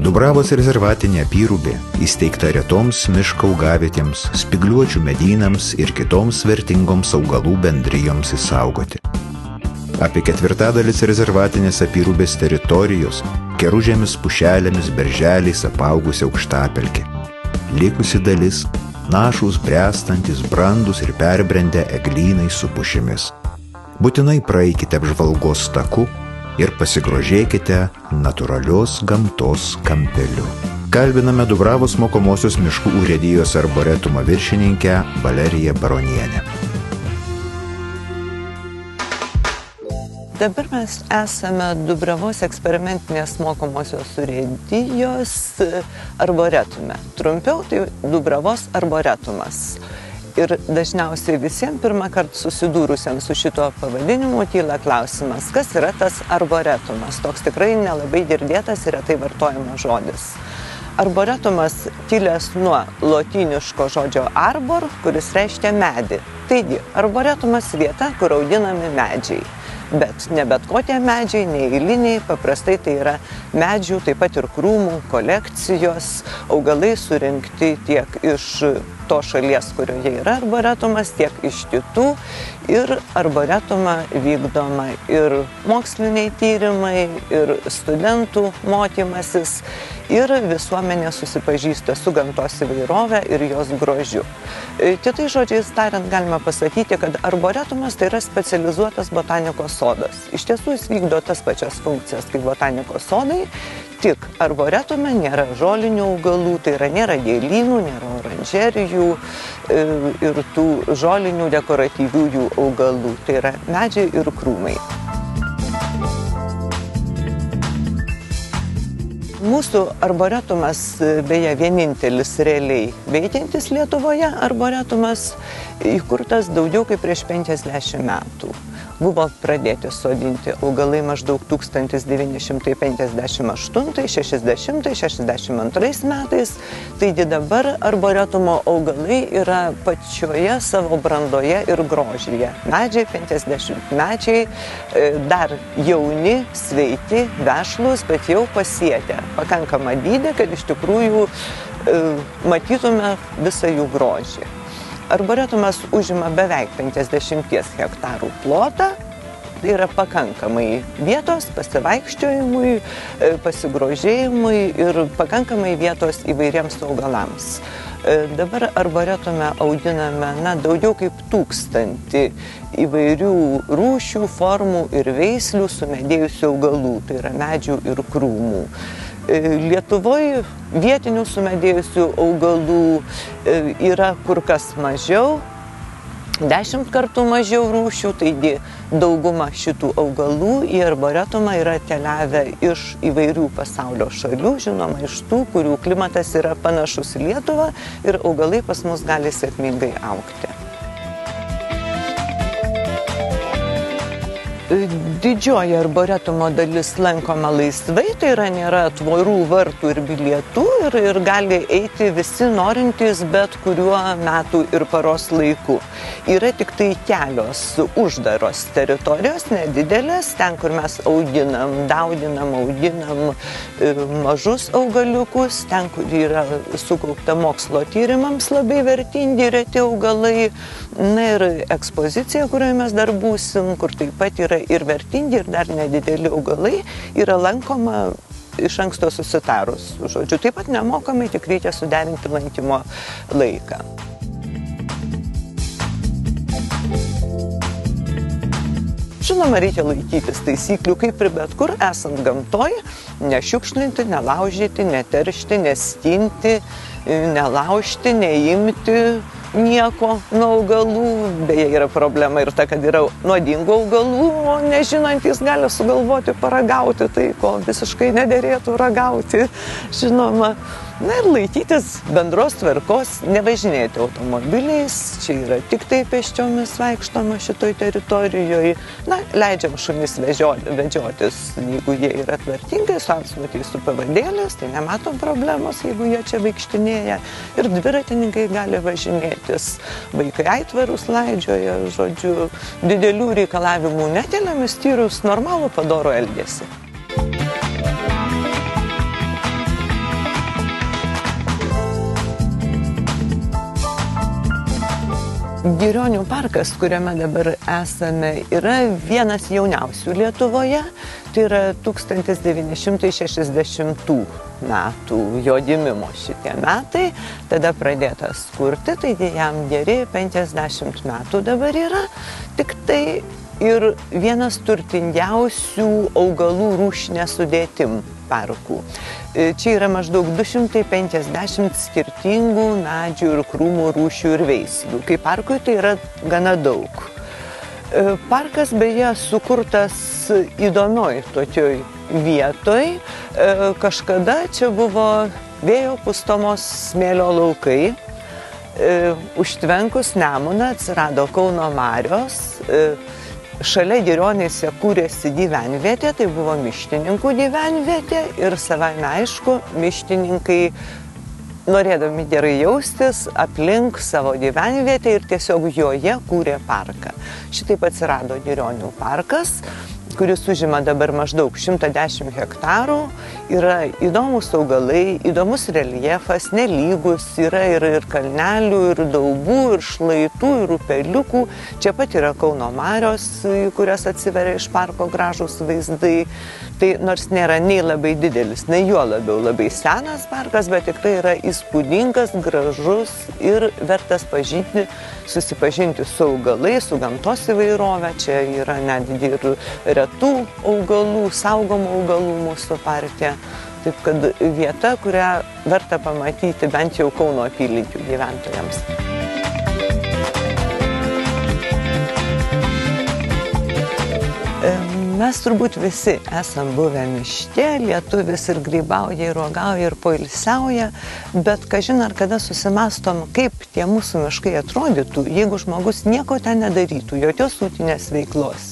Dubravos rezervatinė apyrubė įsteigta retoms miško augavietėms, spygliuočių medynams ir kitoms vertingoms augalų bendrijoms išsaugoti. Apie 1/4 rezervatinės apyrubės teritorijos keružėmis, pušelėmis, berželiais apaugusi aukštapelkė. Likusi dalis našūs, bręstantis, brandus ir perbrendę eglynai su pušimis. Būtinai praeikite apžvalgos taku ir pasigrožėkite natūralios gamtos kampeliu. Kalbiname Dubravos mokomosios miškų urėdijos arboretumo viršininkę Valeriją Baronienę. Dabar mes esame Dubravos eksperimentinės mokomosios urėdijos arboretume. Trumpiau tai Dubravos arboretumas. Ir dažniausiai visiems pirmą kartą susidūrusiam su šito pavadinimu kyla klausimas, kas yra tas arboretumas. Toks tikrai nelabai girdėtas ir retai vartojamas žodis. Arboretumas kilęs nuo lotyniško žodžio arbor, kuris reiškia medį. Taigi, arboretumas vieta, kur auginami medžiai. Bet ne bet kokie medžiai, neeiliniai, paprastai tai yra medžių, taip pat ir krūmų kolekcijos, augalai surinkti tiek iš to šalies, kurioje yra arboretumas, tiek iš kitų. Ir arboretumą vykdoma ir moksliniai tyrimai, ir studentų mokymasis, ir visuomenė susipažįsta su gamtos įvairove ir jos grožiu. Kitais žodžiais tariant, galima pasakyti, kad arboretumas tai yra specializuotas botanikos sodas. Iš tiesų jis vykdo tas pačias funkcijas kaip botanikos sodai, tik arboretume nėra žolinių augalų, tai yra nėra gėlynų, nėra oranžerijų ir tų žolinių dekoratyviųjų augalų, tai yra medžiai ir krūmai. Mūsų arboretumas, beje, vienintelis realiai veikiantis Lietuvoje arboretumas, įkurtas daugiau kaip prieš 50 metų. Buvo pradėti sodinti augalai maždaug 1958, 60, 62 metais. Taigi dabar arboretumo augalai yra pačioje savo brandoje ir grožyje. Medžiai 50-mečiai, dar jauni, sveiki, vešlūs, bet jau pasiekę pakankamą dydį, kad iš tikrųjų matytume visą jų grožį. Arboretumas užima beveik 50 hektarų plotą, tai yra pakankamai vietos pasivaikščiojimui, pasigrožėjimui ir pakankamai vietos įvairiems augalams. Dabar arboretume auginame daugiau kaip 1000 įvairių rūšių, formų ir veislių sumedėjusių augalų, tai yra medžių ir krūmų. Lietuvoje vietinių sumedėjusių augalų yra kur kas mažiau, 10 kartų mažiau rūšių, taigi dauguma šitų augalų į arboretumą yra atkeliavę iš įvairių pasaulio šalių, žinoma, iš tų, kurių klimatas yra panašus į Lietuvą ir augalai pas mus gali sėkmingai augti. Didžioji arboretumo dalis lankoma laisvai, tai yra nėra tvorų, vartų ir bilietų ir gali eiti visi norintys bet kuriuo metų ir paros laiku. Yra tik tai kelios uždaros teritorijos, nedidelės, ten, kur mes auginam mažus augaliukus, ten, kur yra sukaupta mokslo tyrimams labai vertingi reti augalai. Na ir ekspozicija, kurioje mes dar būsim, kur taip pat yra ir vertingi, ir dar nedideli augalai, yra lankoma iš anksto susitarus. Žodžiu, taip pat nemokamai, tik reikia suderinti lankymo laiką. Žinoma, reikia laikytis taisyklių, kaip ir bet kur, esant gamtoje, nešiukšlinti, nelaužyti, neteršti, nestinti, nelaužti, neimti nieko nuo augalų. Beje, yra problema ir ta, kad yra nuodingų augalų, o nežinantys gali sugalvoti paragauti tai, ko visiškai nederėtų ragauti, žinoma. Na ir laikytis bendros tvarkos, nevažinėti automobiliais, čia yra tik tai pėsčiomis vaikštoma šitoj teritorijoje. Na, leidžiam šunis vedžiotis, jeigu jie yra tvartingai, su antsnukiais, su pavadėlės, tai nematom problemos, jeigu jie čia vaikštinėja. Ir dviratininkai gali važinėtis, vaikai aitvarus laidžioja, žodžiu, didelių reikalavimų nekeliam, išskyrus normalų padorų elgesį. Girionių parkas, kuriame dabar esame, yra vienas jauniausių Lietuvoje. Tai yra 1960 metų jo gimimo šitie metai. Tada pradėtas kurti, taigi jam geri 50 metų dabar yra. Tik tai ir vienas turtingiausių augalų rūšinės sudėtim parkų. Čia yra maždaug 250 skirtingų medžių ir krūmų rūšių ir veislių. Kaip parkui tai yra gana daug. Parkas beje sukurtas įdomioj tokioj vietoj. Kažkada čia buvo vėjo pustomos smėlio laukai. Užtvenkus Nemuną atsirado Kauno marios. Šalia Girionyse kūrėsi gyvenvietė, tai buvo mištininkų gyvenvietė ir savaime aišku, mištininkai, norėdami gerai jaustis, aplink savo gyvenvietę ir tiesiog joje kūrė parką. Šitaip atsirado Girionių parkas, kuris užima dabar maždaug 110 hektarų. Yra įdomus augalai, įdomus reljefas, nelygus, yra ir kalnelių, ir daubų, ir šlaitų, ir upeliukų. Čia pat yra Kauno marios, kurias atsiveria iš parko gražūs vaizdai. Tai nors nėra nei labai didelis, nei juo labiau labai senas parkas, bet tikrai yra įspūdingas, gražus ir vertas susipažinti su augalais, su gamtos įvairove. Čia yra netgi ir retų augalų, saugomų augalų mūsų parke. Taip kad vieta, kurią verta pamatyti bent jau Kauno apylinkių gyventojams. Mes turbūt visi esam buvę miške, lietuvis ir grybauja, ir uogauja, ir poilsiauja, bet kažin ar kada susimastom, kaip tie mūsų miškai atrodytų, jeigu žmogus nieko ten nedarytų, jokios ūkinės veiklos.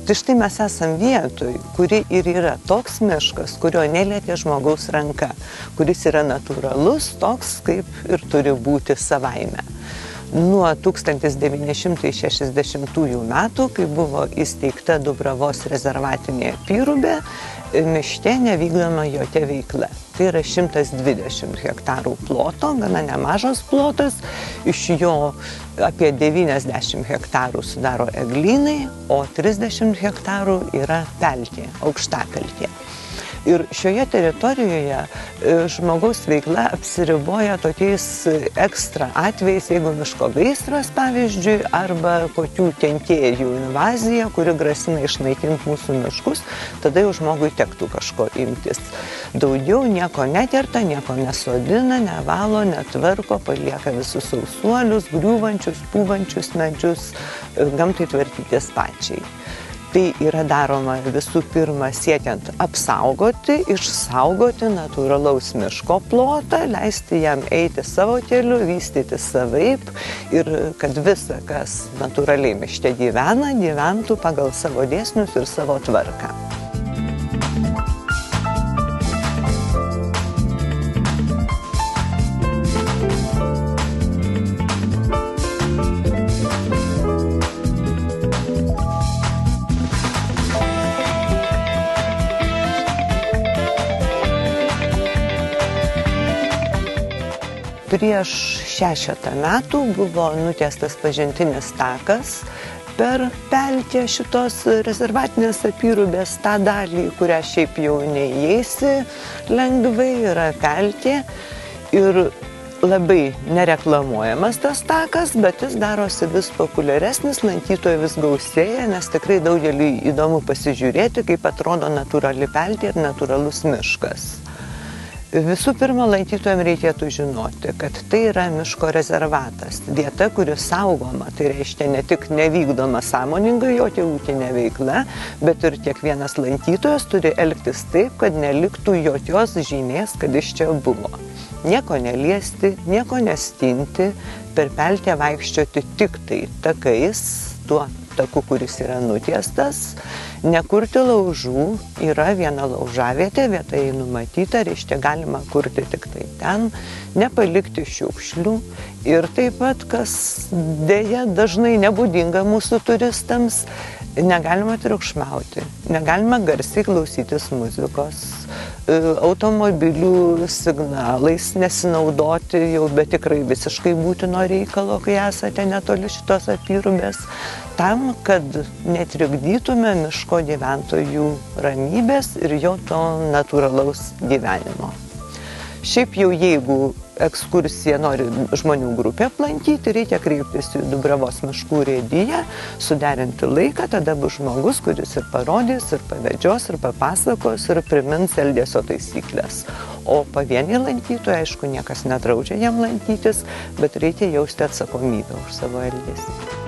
Tai štai mes esam vietoj, kuri ir yra toks miškas, kurio nelietė žmogaus ranka, kuris yra natūralus, toks kaip ir turi būti savaime. Nuo 1960 metų, kai buvo įsteigta Dubravos rezervatinė apyrubė, miške nevykdoma jokia veikla. Tai yra 120 hektarų ploto, gana nemažas plotas, iš jo apie 90 hektarų sudaro eglynai, o 30 hektarų yra pelkė, aukštapelkė. Ir šioje teritorijoje žmogaus veikla apsiriboja tokiais ekstra atvejais, jeigu miško gaisras, pavyzdžiui, arba kokių kenkėjų invazija, kuri grasina išnaikinti mūsų miškus, tada jau žmogui tektų kažko imtis. Daugiau nieko nekerta, nieko nesodina, nevalo, netvarko, palieka visus sausuolius, griūvančius, pūvančius medžius, gamtai tvarkytis pačiai. Tai yra daroma visų pirma siekiant apsaugoti, išsaugoti natūralaus miško plotą, leisti jam eiti savo keliu, vystyti savaip ir kad visa, kas natūraliai miške gyvena, gyventų pagal savo dėsnius ir savo tvarką. Prieš 6 metų buvo nutiestas pažintinis takas per pelkę šitos rezervatinės apyrubės, tą dalį, kurią šiaip jau neįeisi lengvai, yra pelkė ir labai nereklamuojamas tas takas, bet jis darosi vis populiaresnis, lankytojų vis gausėja, nes tikrai daugeliui įdomu pasižiūrėti, kaip atrodo natūrali pelkė ir natūralus miškas. Visų pirma, lankytojams reikėtų žinoti, kad tai yra miško rezervatas, vieta, kuri saugoma, tai reiškia ne tik nevykdoma sąmoningai jokia ūkinė veikla, bet ir kiekvienas lankytojas turi elgtis taip, kad neliktų jokios žymės, kad iš čia buvo. Nieko neliesti, nieko nestinti, per pelkę vaikščioti tik tai takais, tuo taku, kuris yra nutiestas, nekurti laužų, yra viena laužavietė, vieta jai numatyta, reiškia galima kurti tik tai ten, nepalikti šiukšlių ir taip pat, kas dėja dažnai nebūdinga mūsų turistams, negalima triukšmauti, negalima garsiai klausytis muzikos, automobilių signalais nesinaudoti jau be tikrai visiškai būtino reikalo, kai esate netoli šitos apyrubės, tam, kad netrikdytume miško gyventojų ramybės ir jo to natūralaus gyvenimo. Šiaip jau jeigu ekskursiją nori žmonių grupė aplankyti, reikia kreiptis į Dubravos miškų urėdiją, suderinti laiką, tada bus žmogus, kuris ir parodys, ir pavedžios, ir papasakos, ir primins elgesio taisyklės. O pavieniai lankytojai, aišku, niekas nedraudžia jam lankytis, bet reikia jausti atsakomybę už savo elgesį.